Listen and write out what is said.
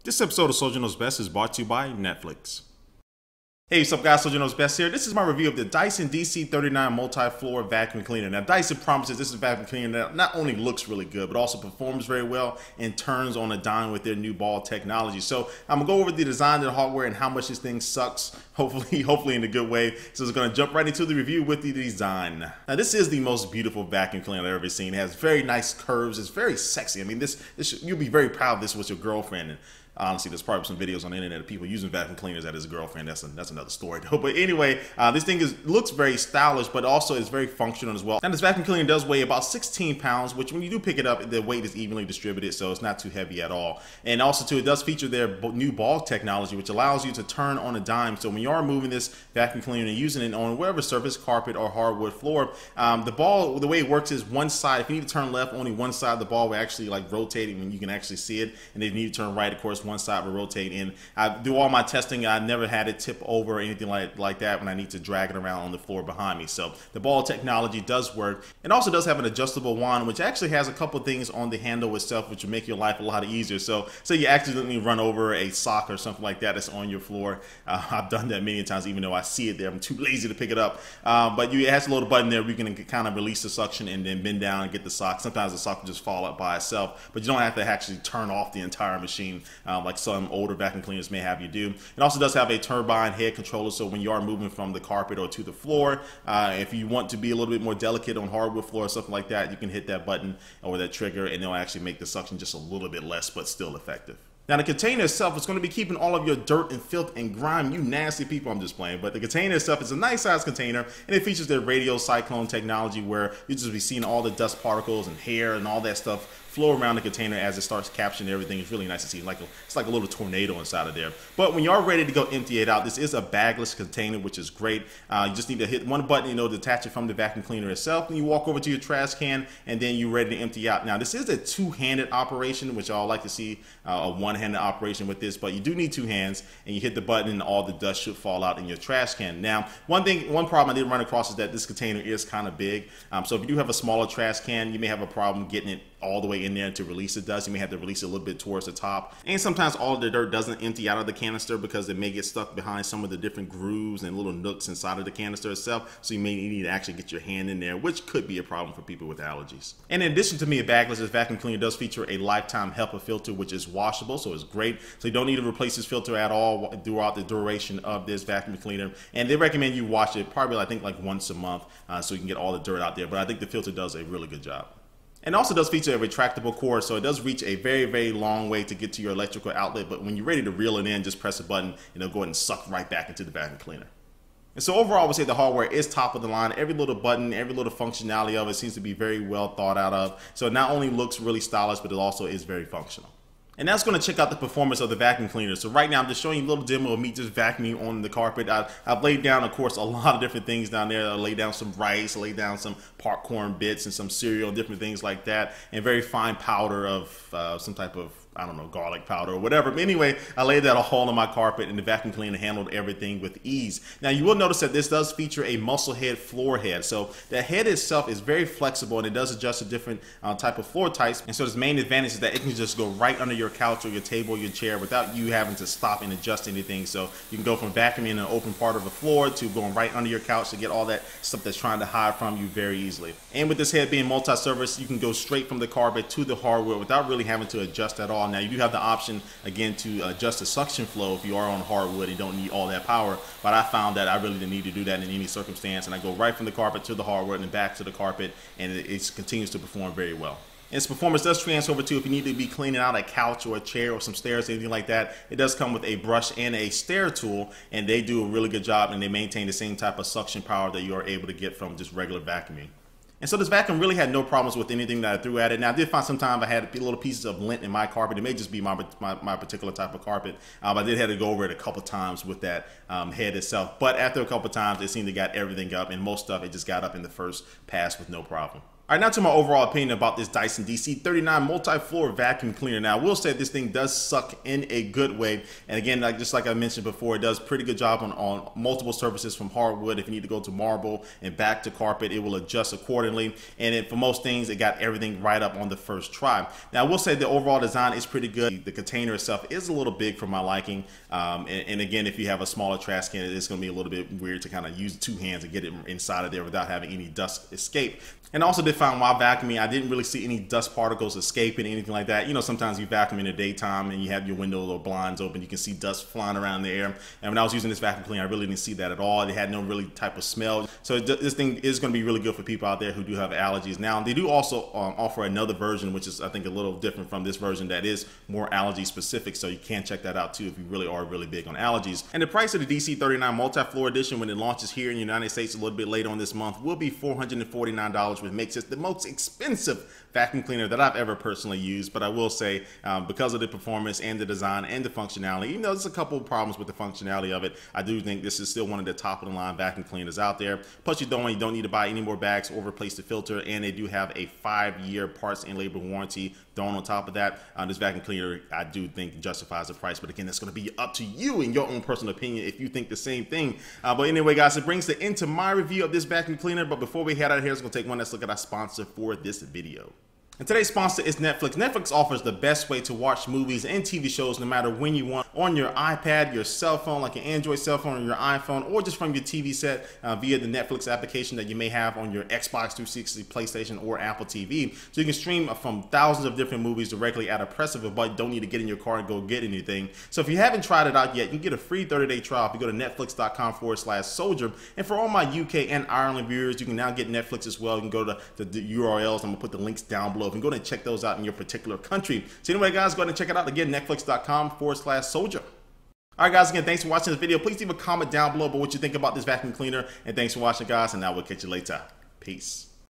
This episode of Soldier Knows Best is brought to you by Netflix. Hey, what's up guys, Soldier Knows Best here. This is my review of the Dyson DC39 multi-floor vacuum cleaner. Now Dyson promises this is a vacuum cleaner that not only looks really good, but also performs very well and turns on a dime with their new ball technology. So I'm gonna go over the design of the hardware and how much this thing sucks, hopefully in a good way. So it's gonna jump right into the review with the design. Now this is the most beautiful vacuum cleaner I've ever seen. It has very nice curves, it's very sexy. I mean, this you'll be very proud of this with your girlfriend. And honestly, there's probably some videos on the internet of people using vacuum cleaners at his girlfriend. That's another story though. But anyway, this thing looks very stylish, but also is very functional as well. And this vacuum cleaner does weigh about 16 pounds, which when you do pick it up, the weight is evenly distributed, so it's not too heavy at all. And also too, it does feature their new ball technology, which allows you to turn on a dime. So when you are moving this vacuum cleaner and using it on whatever surface, carpet or hardwood floor, the way it works is one side. If you need to turn left, only one side of the ball will actually like rotate, and you can actually see it. And if you need to turn right, of course, one side will rotate. And I do all my testing. I never had it tip over or anything like that when I need to drag it around on the floor behind me. So the ball technology does work. It also does have an adjustable wand, which actually has a couple things on the handle itself, which will make your life a lot easier. So say you accidentally run over a sock or something like that that's on your floor. I've done that many times, even though I see it there. I'm too lazy to pick it up. But it has a little button there where you can kind of release the suction and then bend down and get the sock. Sometimes the sock will just fall up by itself, but you don't have to actually turn off the entire machine like some older vacuum cleaners may have you do. It also does have a turbine head controller, so when you are moving from the carpet or to the floor, if you want to be a little bit more delicate on hardwood floor or something like that, you can hit that button or that trigger and it'll actually make the suction just a little bit less, but still effective. Now the container itself is going to be keeping all of your dirt and filth and grime, you nasty people, I'm just playing, but the container itself is a nice size container, and it features their radial cyclone technology where you just be seeing all the dust particles and hair and all that stuff flow around the container as it starts capturing everything. It's really nice to see. It's like a little tornado inside of there. But when you are ready to go empty it out, this is a bagless container, which is great. You just need to hit one button, detach it from the vacuum cleaner itself, and you walk over to your trash can, and then you're ready to empty out. Now this is a two-handed operation, which I like to see a one-handed operation with this, but you do need two hands, and you hit the button and all the dust should fall out in your trash can. Now one problem I did run across is that this container is kind of big. So if you do have a smaller trash can, you may have a problem getting it all the way in there to release the dust. You may have to release it a little bit towards the top. And sometimes all of the dirt doesn't empty out of the canister because it may get stuck behind some of the different grooves and little nooks inside of the canister itself. So you may need to actually get your hand in there, which could be a problem for people with allergies. And in addition to being bagless, this vacuum cleaner does feature a lifetime HEPA filter, which is washable, so it's great. So you don't need to replace this filter at all throughout the duration of this vacuum cleaner. And they recommend you wash it probably, I think, like once a month so you can get all the dirt out there. But I think the filter does a really good job. And also does feature a retractable cord, so it does reach a very, very long way to get to your electrical outlet, but when you're ready to reel it in, just press a button and it'll go ahead and suck right back into the vacuum cleaner. And so overall, I would say the hardware is top of the line. Every little button, every little functionality of it seems to be very well thought out of. So it not only looks really stylish, but it also is very functional. And that's going to check out the performance of the vacuum cleaner. So right now I'm just showing you a little demo of me just vacuuming on the carpet. I've laid down, of course, a lot of different things down there. I laid down some rice, laid down some popcorn bits and some cereal, different things like that, and very fine powder of some type of, I don't know, garlic powder or whatever. But anyway, I laid that all on my carpet, and the vacuum cleaner handled everything with ease. Now you will notice that this does feature a muscle head floor head. So the head itself is very flexible, and it does adjust to different type of floor types. And so its main advantage is that it can just go right under your couch or your table or your chair without you having to stop and adjust anything. So you can go from vacuuming an open part of the floor to going right under your couch to get all that stuff that's trying to hide from you very easily. And with this head being multi-surface, you can go straight from the carpet to the hardwood without really having to adjust at all. Now you do have the option again to adjust the suction flow if you are on hardwood and don't need all that power, but I found that I really didn't need to do that in any circumstance, and I go right from the carpet to the hardwood and back to the carpet, and it continues to perform very well. Its performance does transfer over to if you need to be cleaning out a couch or a chair or some stairs, anything like that. It does come with a brush and a stair tool, and they do a really good job, and they maintain the same type of suction power that you are able to get from just regular vacuuming. And so this vacuum really had no problems with anything that I threw at it. Now I did find sometimes I had little pieces of lint in my carpet. It may just be my particular type of carpet. I did have to go over it a couple times with that head itself. But after a couple times, it seemed to got everything up, and most stuff it just got up in the first pass with no problem. All right, now to my overall opinion about this Dyson DC39 multi-floor vacuum cleaner. Now, I will say this thing does suck in a good way. And again, just like I mentioned before, it does a pretty good job on multiple surfaces from hardwood. If you need to go to marble and back to carpet, it will adjust accordingly. And for most things, it got everything right up on the first try. Now, I will say the overall design is pretty good. The container itself is a little big for my liking. And again, if you have a smaller trash can, it's going to be a little bit weird to kind of use two hands and get it inside of there without having any dust escape. And also did find while vacuuming, I didn't really see any dust particles escaping, anything like that. You know, sometimes you vacuum in the daytime and you have your windows or blinds open, you can see dust flying around the air. And when I was using this vacuum cleaner, I really didn't see that at all. It had no really type of smell. So this thing is going to be really good for people out there who do have allergies. Now, they do also offer another version, which is, I think, a little different from this version that is more allergy specific. So you can check that out too if you really are really big on allergies. And the price of the DC39 multi-floor edition when it launches here in the United States a little bit later on this month will be $449, which makes it the most expensive vacuum cleaner that I've ever personally used. But I will say, because of the performance and the design and the functionality, even though there's a couple of problems with the functionality of it, I do think this is still one of the top of the line vacuum cleaners out there. Plus, you don't need to buy any more bags or replace the filter, and they do have a 5-year parts and labor warranty thrown on top of that. This vacuum cleaner, I do think, justifies the price. But again, that's going to be up to you in your own personal opinion if you think the same thing. But anyway, guys, it brings the end to my review of this vacuum cleaner. But before we head out of here, let's go take one last look at our sponsor for this video. And today's sponsor is Netflix. Netflix offers the best way to watch movies and TV shows no matter when you want, on your iPad, your cell phone, like an Android cell phone, or your iPhone, or just from your TV set via the Netflix application that you may have on your Xbox 360, PlayStation, or Apple TV. So you can stream from thousands of different movies directly at a press of a button. Don't need to get in your car and go get anything. So if you haven't tried it out yet, you can get a free 30-day trial if you go to netflix.com/soldier. And for all my UK and Ireland viewers, you can now get Netflix as well. You can go to the URLs. I'm gonna put the links down below. You can go ahead and check those out in your particular country. So anyway, guys, go ahead and check it out. Again, netflix.com/soldier. All right, guys, again, thanks for watching this video. Please leave a comment down below about what you think about this vacuum cleaner. And thanks for watching, guys, and I will catch you later. Peace.